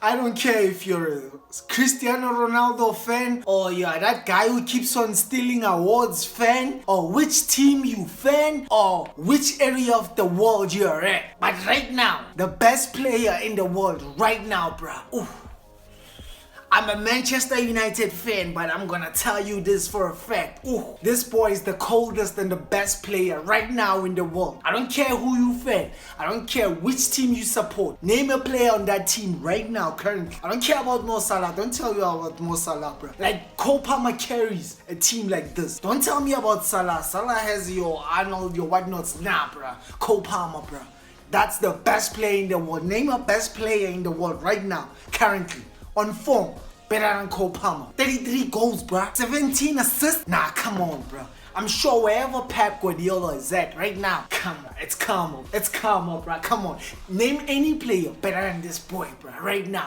I don't care if you're a Cristiano Ronaldo fan or you're that guy who keeps on stealing awards fan or which team you fan or which area of the world you're at. But right now, the best player in the world right now, bruh. Ooh. I'm a Manchester United fan, but I'm gonna tell you this for a fact. Ooh, this boy is the coldest and the best player right now in the world. I don't care who you fan. I don't care which team you support. Name a player on that team right now, currently. I don't care about Mo Salah. Don't tell you about Mo Salah, bro. Like, Cole Palmer carries a team like this. Don't tell me about Salah. Salah has your Arnold, your whatnots. Nah, bro. Cole Palmer, bro. That's the best player in the world. Name a best player in the world right now, currently. On form, better than Cole Palmer. 33 goals, bruh. 17 assists. Nah, come on, bruh. I'm sure wherever Pep Guardiola is at right now, come on, it's calm, bruh. Come on. Name any player better than this boy, bruh, right now.